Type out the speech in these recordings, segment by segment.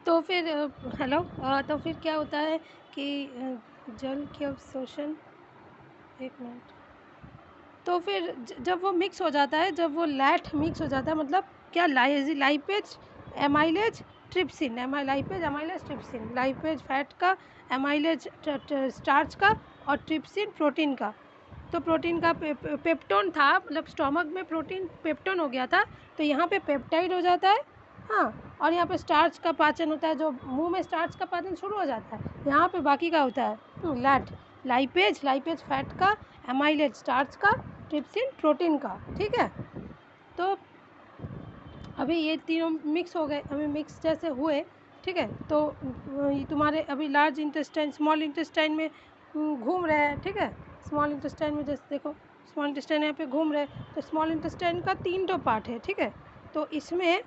तो फिर हेलो तो फिर क्या होता है कि जल के अवशोषण, एक मिनट। तो फिर जब वो मिक्स हो जाता है, जब वो लैट मिक्स हो जाता है, मतलब क्या, lipase amylase trypsin, lipase amylase trypsin, lipase fat का, एमाइलेज स्टार्च का, और ट्रिप्सिन प्रोटीन का। तो प्रोटीन का पेप्टोन था, मतलब स्टोमक में प्रोटीन पेप्टोन हो गया था, तो यहाँ पे पेप्टाइड हो जाता है। हाँ, और यहाँ पे स्टार्च का पाचन होता है, जो मुंह में स्टार्च का पाचन शुरू हो जाता है, यहाँ पे बाकी का होता है लैट, लाइपेज फैट का, एमाइलेज स्टार्च का, ट्रिप्सिन प्रोटीन का। ठीक है, तो अभी ये तीनों मिक्स हो गए, अभी मिक्स जैसे हुए, ठीक है, तो तुम्हारे अभी लार्ज इंटेस्टाइन स्मॉल इंटेस्टाइन में घूम रहे हैं। ठीक है, स्मॉल इंटेस्टाइन में जैसे देखो, स्मॉल इंटेस्टाइन यहाँ पे घूम रहे हैं, तो स्मॉल इंटेस्टाइन का 3 पार्ट है। ठीक है, तो इसमें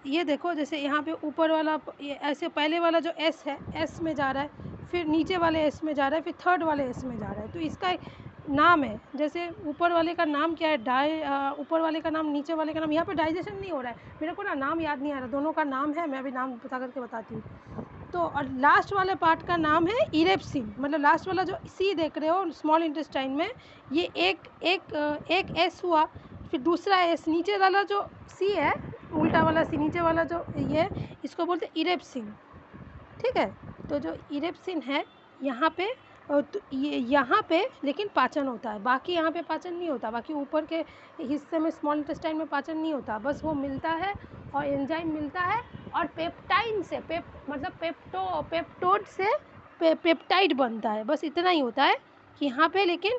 ये देखो, जैसे यहाँ पे ऊपर वाला ये ऐसे पहले वाला जो एस है, एस में जा रहा है, फिर नीचे वाले एस में जा रहा है, फिर थर्ड वाले एस में जा रहा है, तो इसका नाम है, जैसे ऊपर वाले का नाम क्या है, ऊपर वाले का नाम, नीचे वाले का नाम। यहाँ पे डाइजेशन नहीं हो रहा है, मेरे को ना नाम याद नहीं आ रहा, दोनों का नाम है, मैं अभी नाम बता करके बताती हूँ। तो और लास्ट वाले पार्ट का नाम है इरेप्सिन, मतलब लास्ट वाला जो सी देख रहे हो स्मॉल इंटेस्टाइन में, ये एक एस हुआ, फिर दूसरा एस, नीचे वाला जो सी है, उल्टा वाला सी, नीचे वाला जो ये, इसको बोलते हैं इरेप्सिन। ठीक है, तो जो इरेप्सिन है यहाँ पे, तो ये यहाँ पे लेकिन पाचन होता है, बाकी यहाँ पे पाचन नहीं होता, बाकी ऊपर के हिस्से में स्मॉल इंटेस्टाइन में पाचन नहीं होता, बस वो मिलता है और एंजाइम मिलता है, और पेप्टाइन से मतलब पेप्टोड से पेप्टाइड बनता है, बस इतना ही होता है कि यहाँ पे। लेकिन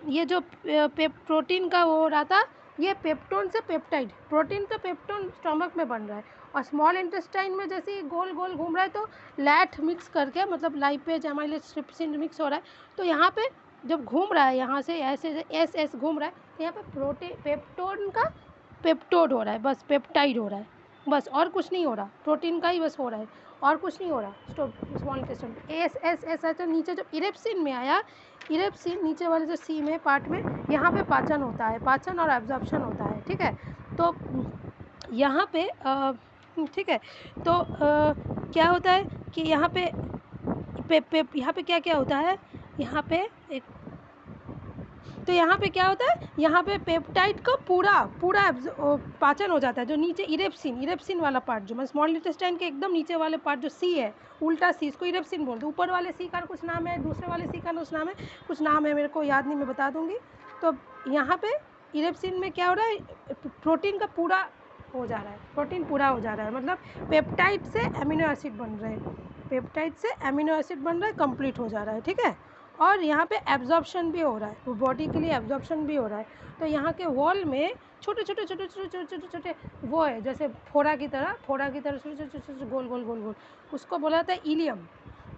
ये जो प्रोटीन का वो हो रहा था, ये पेप्टोन से पेप्टाइड, प्रोटीन तो पेप्टोन स्टमक में बन रहा है, और स्मॉल इंटेस्टाइन में जैसे ही गोल गोल घूम रहा है, तो लैट मिक्स करके, मतलब लाइपेज एमाइलेज ट्रिप्सिन मिक्स हो रहा है, तो यहाँ पे जब घूम रहा है, यहाँ से ऐसे एस एस घूम रहा है, तो यहाँ पे प्रोटीन पेप्टोन का पेप्टोड हो रहा है, बस पेप्टाइड हो रहा है, बस और कुछ नहीं हो रहा, प्रोटीन का ही बस हो रहा है, और कुछ नहीं हो रहा। Small intestine S S S तो नीचे जो इरेप्सिन में आया, इरेप्सिन नीचे वाले जो सी में पार्ट में, यहाँ पे पाचन होता है, पाचन और एब्जॉर्प्शन होता है। ठीक है, तो यहाँ पे ठीक है, तो क्या होता है कि यहाँ पे यहाँ पे क्या क्या होता है, यहाँ पे एक, तो यहाँ पे क्या होता है, यहाँ पे पेप्टाइड का पूरा पाचन हो जाता है, जो नीचे इरेप्सिन वाला पार्ट, जो मैं स्मॉल इंटेस्टाइन के एकदम नीचे वाले पार्ट जो सी है, उल्टा सी, इसको इरेप्सिन बोलते हैं। ऊपर वाले सी का कुछ नाम है, दूसरे वाले सी का कुछ नाम है, मेरे को याद नहीं, मैं बता दूंगी। तो यहाँ पे इरेप्सिन में क्या हो रहा है, प्रोटीन का पूरा हो जा रहा है, प्रोटीन पूरा हो जा रहा है, मतलब पेप्टाइड से अमीनो एसिड बन रहे हैं, पेप्टाइड से अमीनो एसिड बन रहा है, कंप्लीट हो जा रहा है। ठीक है, और यहाँ पे एब्जॉर्प्शन भी हो रहा है, वो बॉडी के लिए एब्जॉर्प्शन भी हो रहा है, तो यहाँ के वॉल में छोटे छोटे छोटे छोटे छोटे छोटे छोटे वो है, जैसे फोड़ा की तरह छोटे छोटे छोटे छोटे गोल गोल गोल गोल, उसको बोला जाता है इलियम।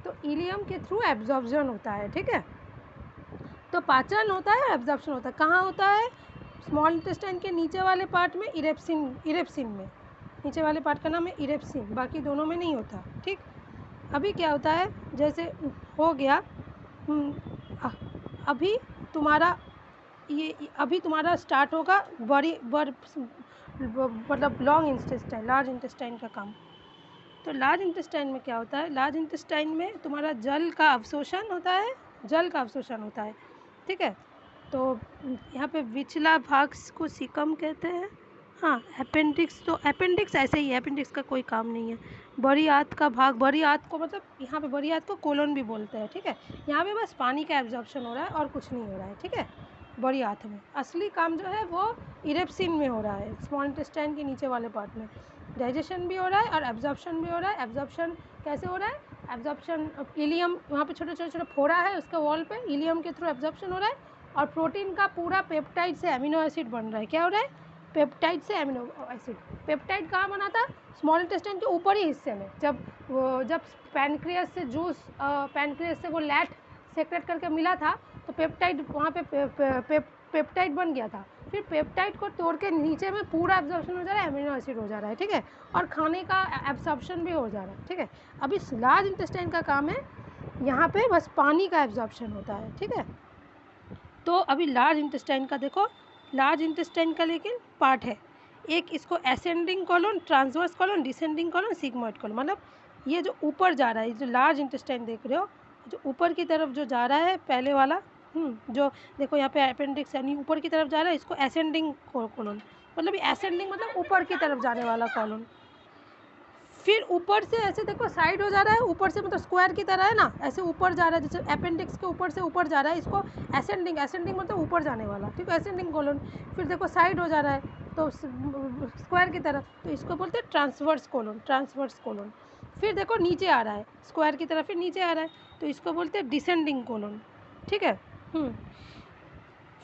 तो इलियम के थ्रू एब्जॉर्प्शन होता है। ठीक है, तो पाचन होता है, एब्जॉर्प्शन होता है, कहाँ होता है, स्मॉल इंटेस्टाइन के नीचे वाले पार्ट में, इरेप्सिन में, नीचे वाले पार्ट का नाम है इरेप्सिन, बाकी दोनों में नहीं होता। ठीक, अभी क्या होता है, जैसे हो गया, अभी तुम्हारा ये, अभी तुम्हारा स्टार्ट होगा मतलब लॉन्ग इंटेस्टाइन, लार्ज इंटेस्टाइन का काम। तो लार्ज इंटेस्टाइन में क्या होता है, लार्ज इंटेस्टाइन में तुम्हारा जल का अवशोषण होता है, जल का अवशोषण होता है। ठीक है, तो यहाँ पे विचला भाग को सीकम कहते हैं। हाँ, अपेंडिक्स, तो अपेंडिक्स ऐसे ही है, अपेंडिक्स का कोई काम नहीं है। बड़ी आंत का भाग, बड़ी आंत को, मतलब यहाँ पे बड़ी आंत को कोलन भी बोलते हैं। ठीक है, यहाँ पे बस पानी का एब्जॉर्प्शन हो रहा है और कुछ नहीं हो रहा है। ठीक है, बड़ी आंत में असली काम जो है वो इरेप्सिन में हो रहा है, स्मॉल इंटेस्टाइन के नीचे वाले पार्ट में डाइजेशन भी हो रहा है और एब्जॉर्प्शन भी हो रहा है। एब्जॉर्प्शन कैसे हो रहा है, एब्जॉर्प्शन इलियम, वहाँ पे छोटे छोटे छोटे फोड़ा है उसके वॉल पे, इलियम के थ्रू एब्जॉर्प्शन हो रहा है, और प्रोटीन का पूरा पेप्टाइड से अमीनो एसिड बन रहा है। क्या हो रहा है, पेप्टाइड से अमीनो एसिड। पेप्टाइड कहाँ बना था, स्मॉल इंटेस्टाइन के ऊपरी हिस्से में, जब पैनक्रियास से जूस, पैनक्रियास से वो लैट सेक्रेट करके मिला था, तो पेप्टाइड वहाँ पे पेप्टाइड बन गया था। फिर पेप्टाइड को तोड़ के नीचे में पूरा एब्जॉर्प्शन हो जा रहा है, अमीनो एसिड हो जा रहा है। ठीक है, और खाने का एब्जॉर्प्शन भी हो जा रहा है। ठीक है, अब इस लार्ज इंटेस्टाइन का काम है, यहाँ पे बस पानी का एब्जॉर्प्शन होता है। ठीक है, तो अभी लार्ज इंटेस्टाइन का देखो, लार्ज इंटेस्टाइन का लेकिन पार्ट है, एक इसको ascending colon, transverse colon, descending colon, sigmoid colon. मतलब ये जो ऊपर जा रहा है, जो लार्ज इंटेस्टाइन देख रहे हो, जो ऊपर की तरफ जो जा रहा है पहले वाला, जो देखो यहाँ पे अपेंडिक्स यानी ऊपर की तरफ जा रहा है, इसको एसेंडिंग कॉलन, मतलब एसेंडिंग मतलब ऊपर की तरफ जाने वाला कॉलन। फिर ऊपर से ऐसे देखो साइड हो जा रहा है, ऊपर से मतलब स्क्वायर की तरह है ना, ऐसे ऊपर जा रहा है, जैसे अपेंडिक्स के ऊपर से ऊपर जा रहा है, इसको एसेंडिंग, एसेंडिंग मतलब ऊपर जाने वाला, ठीक है, एसेंडिंग कॉलन। फिर देखो साइड हो जा रहा है तो स्क्वायर की तरफ, तो इसको बोलते हैं ट्रांसवर्स कॉलन, ट्रांसवर्स कॉलन। फिर देखो नीचे आ रहा है स्क्वायर की तरफ, फिर नीचे आ रहा है तो इसको बोलते हैं डिसेंडिंग कॉलन, ठीक है।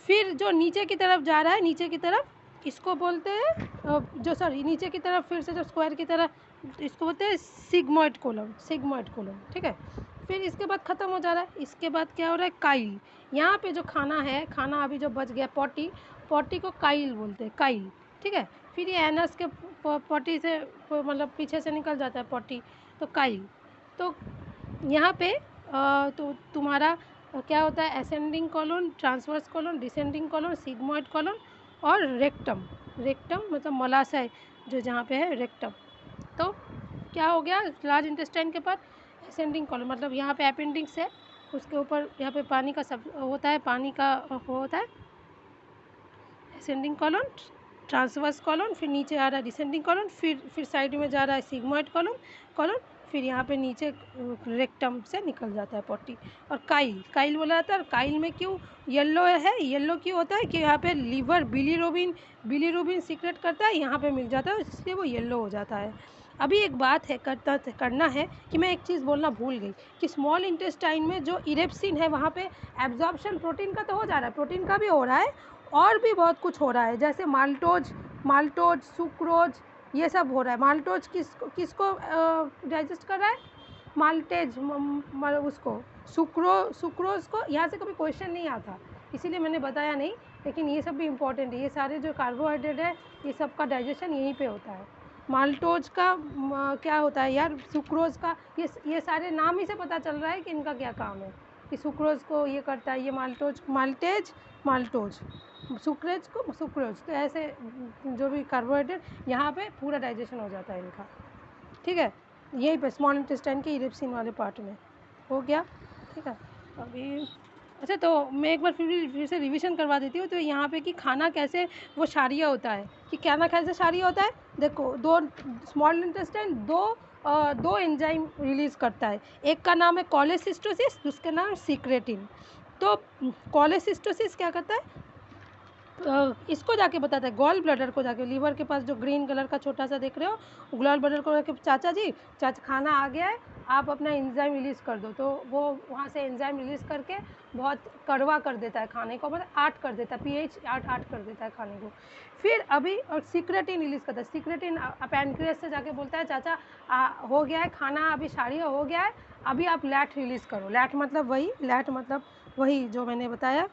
फिर जो नीचे की तरफ जा रहा है, नीचे की तरफ, इसको बोलते हैं जो सॉरी नीचे की तरफ फिर से जो स्क्वायर की तरह, इसको बोलते हैं सिग्मोइड कॉलम, सिग्मोइड कॉलम, ठीक है। फिर इसके बाद ख़त्म हो जा रहा है, इसके बाद क्या हो रहा है, काइल। यहाँ पे जो खाना है, खाना अभी जो बच गया, पॉटी, पॉटी को काइल बोलते हैं, काइल, ठीक है। फिर ये एनस के पॉटी से मतलब पीछे से निकल जाता है पॉटी, तो काइल। तो यहाँ पे तो तुम्हारा क्या होता है, ascending colon, transverse colon, descending colon, sigmoid colon और रेक्टम। रेक्टम मतलब मलाशय जो जहाँ पे है, रेक्टम। तो क्या हो गया, लार्ज इंटेस्टाइन के पास एसेंडिंग कॉलन, मतलब यहाँ पे अपेंडिक्स है, उसके ऊपर यहाँ पे पानी का सब होता है, पानी का होता है एसेंडिंग कॉलन, ट्रांसवर्स कॉलन, फिर नीचे आ रहा है डिसेंडिंग कॉलन, फिर साइड में जा रहा है सिग्मोइड कॉलन, कॉलन, फिर यहाँ पे नीचे रेक्टम से निकल जाता है पॉटी। और काइल, काइल बोला जाता है। और काइल में क्यों येलो है, येलो क्यों होता है कि यहाँ पे लीवर बिलीरुबिन सीक्रेट करता है, यहाँ पे मिल जाता है, इसलिए वो येलो हो जाता है। अभी एक बात है करना है कि मैं एक चीज़ बोलना भूल गई कि स्मॉल इंटेस्टाइन में जो इरेप्सिन है, वहाँ पे एब्जॉर्प्शन प्रोटीन का तो हो जा रहा है, प्रोटीन का भी हो रहा है, और भी बहुत कुछ हो रहा है, जैसे माल्टोज, सुक्रोज, ये सब हो रहा है। माल्टोज किसको डाइजेस्ट कर रहा है, माल्टेज, उसको सुक्रोज को। यहाँ से कभी क्वेश्चन नहीं आता, इसीलिए मैंने बताया नहीं, लेकिन ये सब भी इम्पोर्टेंट है। ये सारे जो कार्बोहाइड्रेट है, ये सब का डाइजेशन यहीं पे होता है। माल्टोज का क्या होता है यार, सुक्रोज का, ये सारे नाम ही से पता चल रहा है कि इनका क्या काम है, कि सुक्रोज को ये करता है, ये माल्टोज, सुक्रोज, तो ऐसे जो भी कार्बोहाइड्रेट यहाँ पे पूरा डाइजेशन हो जाता है इनका, ठीक है। यहीं पे स्मॉल इंटेस्टाइन के इरेप्सिन वाले पार्ट में हो गया, ठीक है। अभी अच्छा, तो मैं एक बार फिर से रिवीजन करवा देती हूँ। तो यहाँ पे कि खाना कैसे वो क्षारीय होता है, कि खाना कैसे क्षारीय होता है। देखो, दो स्मॉल इंटेस्टाइन दो एंजाइम रिलीज़ करता है, एक का नाम है कोलेसिस्टोसिस, दूसरा नाम है सीक्रेटिन। तो कोलेसिस्टोसिस क्या करता है, इसको जाके बताता है गॉल ब्लैडर को जाके, लीवर के पास जो ग्रीन कलर का छोटा सा देख रहे हो, गॉल ब्लैडर को जाके, चाचा खाना आ गया है, आप अपना एंजाइम रिलीज़ कर दो, तो वो वहाँ से एंजाइम रिलीज़ करके बहुत कड़वा कर देता है खाने को, मतलब 8 कर देता है, pH 8 कर देता है खाने को। फिर अभी और सीक्रेटिन रिलीज़ करता है, सीक्रेटिन पैनक्रियास से जाके बोलता है चाचा हो गया है खाना, अभी क्षारीय हो गया है, अभी आप लैट रिलीज़ करो। लैट मतलब वही जो मैंने बताया,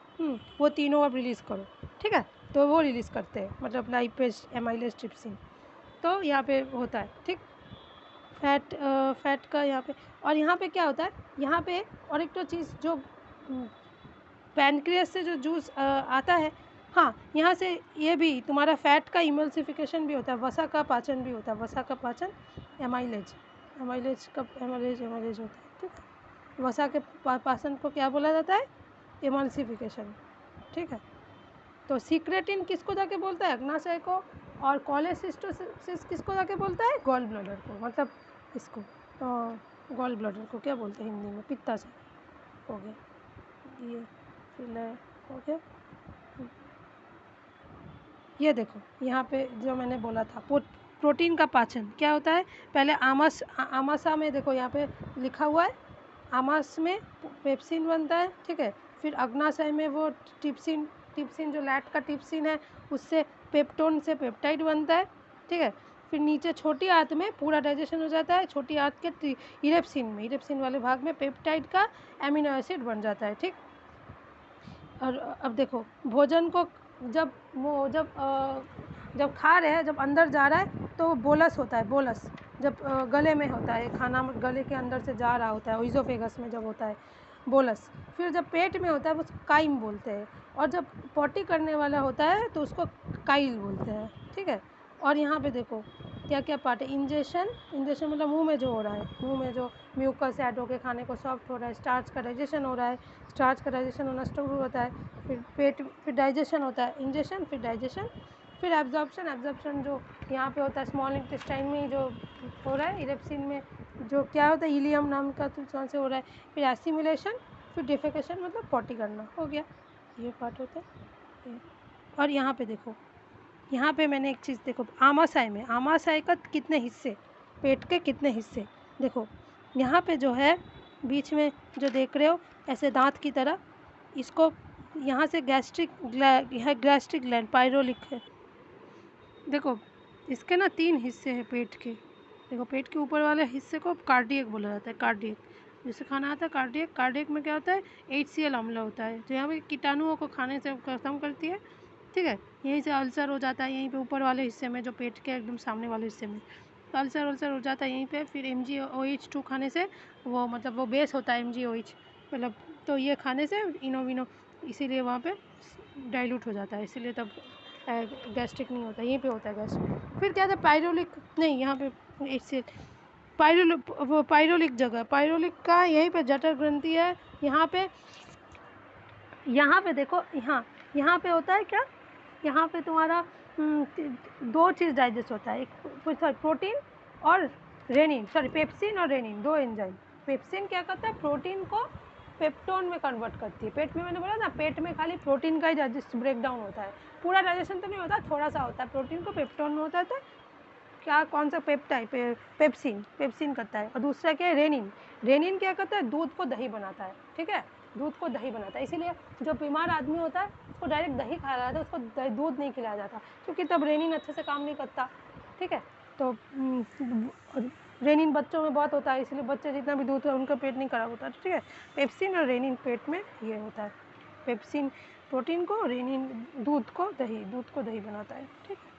वो तीनों अब रिलीज़ करो, ठीक है। तो वो रिलीज़ करते हैं, मतलब लाइपेज, एमाइलेज, ट्रिप्सिन, तो यहाँ पे होता है, ठीक। फैट का यहाँ पे, और यहाँ पे क्या होता है, यहाँ पे और एक तो चीज़ जो पैनक्रियास से जो जूस आता है, हाँ, यहाँ से ये भी तुम्हारा फैट का इमल्सिफिकेशन भी होता है, वसा का पाचन भी होता है, वसा का पाचन, एमाइलेज होता है, ठीक है। वसा के पाचन को क्या बोला जाता है, इमल्सिफिकेशन, ठीक है। तो सीक्रेटिन किसको जाके बोलता है, अग्नाशय को, और कोलेसिस्टोसिस किसको जाके बोलता है, गॉल ब्लैडर को, मतलब इसको गॉल ब्लैडर को क्या बोलते हैं हिंदी में, पित्ताशय हो गया, ये फिर हो गया। ये देखो यहाँ पे जो मैंने बोला था, प्रोटीन का पाचन क्या होता है, पहले आमाशा में देखो यहाँ पे लिखा हुआ है, आमाश में पेप्सिन बनता है, ठीक है। फिर अग्नाशय में वो टिप्सिन जो लैट का टिप्सिन है, उससे पेप्टोन से पेप्टाइड बनता है, ठीक है। फिर नीचे छोटी आंत में पूरा डाइजेशन हो जाता है, छोटी आंत के इरेप्सिन वाले भाग में पेप्टाइड का एमिनो एसिड बन जाता है, ठीक। और अब देखो, भोजन को जब खा रहे हैं, जब अंदर जा रहा है तो बोलस होता है, बोलस जब गले में होता है, खाना गले के अंदर से जा रहा होता है, ओइजोफेगस में जब होता है बोलस। फिर जब पेट में होता है उसको काइम बोलते हैं, और जब पॉटी करने वाला होता है तो उसको काइल बोलते हैं, ठीक है। और यहाँ पे देखो क्या क्या पार्ट है। इंजेशन, इंजेशन मतलब मुंह में जो हो रहा है, मुंह में जो म्यूकस ऐड होकर खाने को सॉफ्ट हो रहा है, स्टार्च का डाइजेशन हो रहा है, स्टार्च का डाइजेशन होना शुरू होता है, फिर पेट, फिर डाइजेशन होता है, इंजेशन, फिर डाइजेशन, फिर एब्जॉर्प्शन, एब्जॉर्प्शन जो यहाँ पे होता है स्मॉल इंटेस्टाइन में जो हो रहा है, इरेप्सिन में जो क्या होता है इलियम नाम का तो से हो रहा है, फिर एसिमिलेशन, फिर डिफेकेशन मतलब पॉटी करना, हो गया, ये पार्ट होता है। और यहाँ पे देखो, यहाँ पे मैंने एक चीज़ देखो, आमाशय में, आमाशय का कितने हिस्से, पेट के कितने हिस्से देखो, यहाँ पे जो है बीच में जो देख रहे हो ऐसे दांत की तरह, इसको यहाँ से गैस्ट्रिक यह गैस्ट्रिक ग्लैंड पायरोलिक है। देखो इसके ना 3 हिस्से हैं पेट के। देखो पेट के ऊपर वाले हिस्से को कार्डियक बोला जाता है, कार्डियक जिससे खाना आता है, कार्डियक। कार्डियक में क्या होता है, HCl अम्ल होता है जो यहाँ पे कीटाणुओं को खाने से खत्म करती है, ठीक है। यहीं से अल्सर हो जाता है, यहीं पे ऊपर वाले हिस्से में जो पेट के एकदम सामने वाले हिस्से में तो अल्सर हो जाता है यहीं पे। फिर MgOH2 खाने से वो मतलब वो बेस होता है MgOH मतलब, तो ये खाने से इनोविनो इसीलिए वहाँ पे डाइल्यूट हो जाता है, इसीलिए तब गैस्ट्रिक नहीं होता, यहीं पे होता है गैस्ट्रिक। फिर क्या था पायरोलिक, नहीं यहाँ पे HCl, वो पायरोलिक जगह, पायरोलिक का यहीं पे जठर ग्रंथि है, यहाँ पे देखो, यहाँ पे होता है क्या, यहाँ पे तुम्हारा 2 चीज़ डाइजेस्ट होता है, एक प्रोटीन और रेनिन, सॉरी पेप्सिन और रेनिन, 2 एंजाइम। पेप्सिन क्या करता है, प्रोटीन को पेप्टोन में कन्वर्ट करती है। पेट में मैंने बोला ना, पेट में खाली प्रोटीन का ही डाइजेस्ट ब्रेकडाउन होता है, पूरा डाइजेशन तो नहीं होता, थोड़ा सा होता है, प्रोटीन को पेप्टोन में होता है। तो क्या, कौन सा पेप्टाइड, पेप्सिन, पेप्सिन करता है। और दूसरा क्या है, रेनिन, रेनिन क्या करता है, दूध को दही बनाता है, ठीक है, दूध को दही बनाता है। इसीलिए जो बीमार आदमी होता है उसको डायरेक्ट दही खाया जाता है, उसको दूध नहीं खिलाया जाता, क्योंकि तब रेनिन अच्छे से काम नहीं करता, ठीक है। तो रेनिन बच्चों में बहुत होता है, इसलिए बच्चे जितना भी दूध है उनका पेट नहीं खराब होता, ठीक है। पेप्सिन और रेनिन पेट में ये होता है, पेप्सिन प्रोटीन को, रेनिन दूध को दही बनाता है, ठीक है।